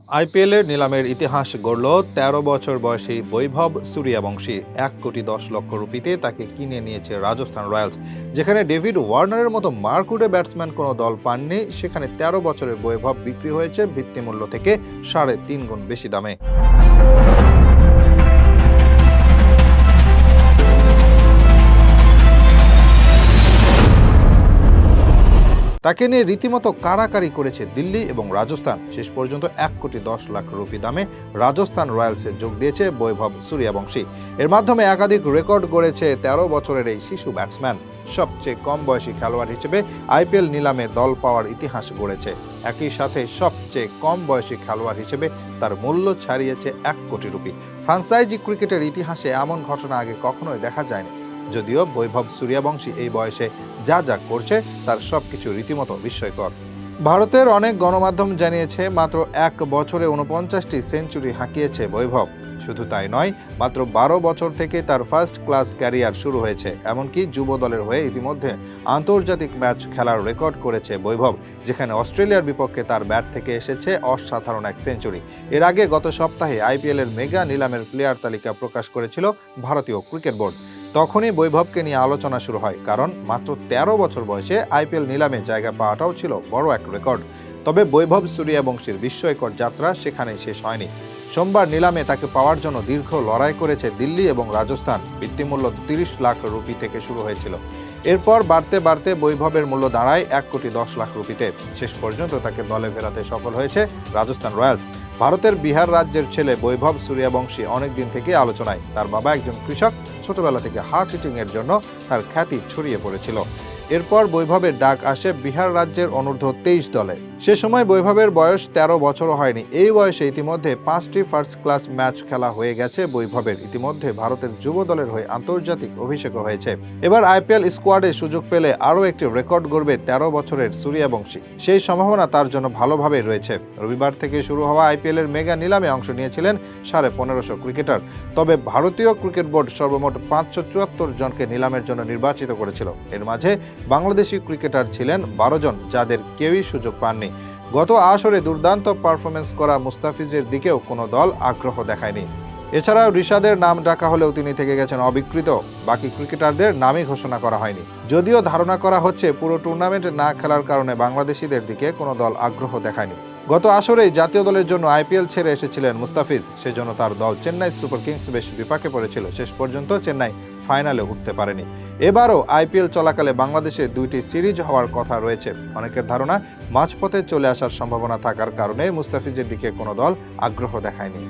আইপিএলের নিলামের ইতিহাস গড়ল ১৩ বছর বয়সী বৈভব সূর্যবংশী। ১,১০,০০,০০০ রুপিতে তাকে কিনে নিয়েছে রাজস্থান রয়্যালস। যেখানে ডেভিড ওয়ার্নারের মতো মারকুটে ব্যাটসম্যান কোনো দল পাননি, সেখানে ১৩ বছরের বৈভব বিক্রি হয়েছে ভিত্তিমূল্য থেকে ৩.৫ গুণ বেশি দামে। তাকে নিয়ে রীতিমতো কাড়াকাড়ি করেছে দিল্লি এবং রাজস্থান। শেষ পর্যন্ত ১,১০,০০,০০০ রুপি দামে রাজস্থান রয়্যালসে যোগ দিয়েছে বৈভব সূর্যবংশী। এর মাধ্যমে একাধিক রেকর্ড গড়েছে ১৩ বছরের এই শিশু ব্যাটসম্যান। সবচেয়ে কম বয়সী খেলোয়াড় হিসেবে আইপিএল নিলামে দল পাওয়ার ইতিহাস গড়েছে। একই সাথে সবচেয়ে কম বয়সী খেলোয়াড় হিসেবে তার মূল্য ছাড়িয়েছে ১,০০,০০,০০০ রুপি। ফ্রাঞ্চাইজি ক্রিকেটের ইতিহাসে এমন ঘটনা আগে কখনোই দেখা যায়নি। যদিও বৈভব সূর্যবংশী এই বয়সে যা যা করছে তার সবকিছু রীতিমতো বিস্ময়কর। ভারতের অনেক গণমাধ্যম জানিয়েছে মাত্র ১ বছরে ৪৯টি সেঞ্চুরি হাঁকিয়েছে বৈভব। শুধু তাই নয়, মাত্র ১২ বছর থেকে তার ফার্স্ট ক্লাস ক্যারিয়ার শুরু হয়েছে। এমনকি যুব দলের হয়ে ইতিমধ্যে আন্তর্জাতিক ম্যাচ খেলার রেকর্ড করেছে বৈভব, যেখানে অস্ট্রেলিয়ার বিপক্ষে তার ব্যাট থেকে এসেছে অসাধারণ এক সেঞ্চুরি। এর আগে গত সপ্তাহে আইপিএলের মেগা নিলামের প্লেয়ার তালিকা প্রকাশ করেছিল ভারতীয় ক্রিকেট বোর্ড। তখনই বৈভবকে নিয়ে আলোচনা শুরু হয়, কারণ মাত্র ১৩ বছর বয়সে আইপিএল নিলামে জায়গা পাওয়াটাও ছিল বড় এক রেকর্ড। তবে বৈভব সূর্যবংশীর বিস্ময়কর যাত্রা সেখানেই শেষ হয়নি। সোমবার নিলামে তাকে পাওয়ার জন্য দীর্ঘ লড়াই করেছে দিল্লি এবং রাজস্থান। ভিত্তিমূল্য ৩০ লাখ রুপি থেকে শুরু হয়েছিল। এরপর বাড়তে বাড়তে বৈভবের মূল্য দাঁড়ায় ১,১০,০০,০০০ রুপিতে। শেষ পর্যন্ত তাকে দলে ফেরাতে সফল হয়েছে রাজস্থান রয়্যালস। ভারতের বিহার রাজ্যের ছেলে বৈভব সূর্যবংশী অনেকদিন থেকে আলোচনায়। তার বাবা একজন কৃষক। ছোটবেলা থেকে হার্ট হিটিং এর জন্য তার খ্যাতি ছড়িয়ে পড়েছিল। এরপর বৈভবের ডাক আসে বিহার রাজ্যের অনূর্ধ্ব ২৩ দলে। সে সময় বৈভবের বয়স ১৩ বছরও হয়নি। এই বয়সে ইতিমধ্যে ৫টি ফার্স্ট ক্লাস ম্যাচ খেলা হয়ে গেছে বৈভবের। ইতিমধ্যে ভারতের যুব দলের হয়ে আন্তর্জাতিক অভিষেকও হয়েছে। এবার আইপিএল স্কোয়াডে সুযোগ পেলে আরও একটি রেকর্ড গড়বে ১৩ বছরের সূর্যবংশী। সেই সম্ভাবনা তার জন্য ভালোভাবেই রয়েছে। রবিবার থেকে শুরু হওয়া আইপিএলের মেগা নিলামে অংশ নিয়েছিলেন ১৫৫০ ক্রিকেটার। তবে ভারতীয় ক্রিকেট বোর্ড সর্বমোট ৫৭৪ জনকে নিলামের জন্য নির্বাচিত করেছিল। এর মাঝে বাংলাদেশি ক্রিকেটার ছিলেন ১২ জন, যাদের কেউই সুযোগ পাননি। গত আসরে দুর্দান্ত পারফরমেন্স করা মুস্তাফিজের দিকেও কোনো দল আগ্রহ দেখায়নি। এছাড়াও রিশাদের নাম ডাকা হলেও তিনি থেকে গেছেন অবিকৃত। বাকি ক্রিকেটারদের নামই ঘোষণা করা হয়নি। যদিও ধারণা করা হচ্ছে পুরো টুর্নামেন্ট না খেলার কারণে বাংলাদেশিদের দিকে কোনো দল আগ্রহ দেখায়নি। গত আসরেই জাতীয় দলের জন্য আইপিএল ছেড়ে এসেছিলেন মুস্তাফিজ। সেজন্য তার দল চেন্নাই সুপার কিংস বেশ বিপাকে পড়েছিল। শেষ পর্যন্ত চেন্নাই ফাইনালে উঠতে পারেনি। এবারও আইপিএল চলাকালে বাংলাদেশে ২টি সিরিজ হওয়ার কথা রয়েছে। অনেকের ধারণা মাঝপথে চলে আসার সম্ভাবনা থাকার কারণে মুস্তাফিজের দিকে কোনো দল আগ্রহ দেখায়নি।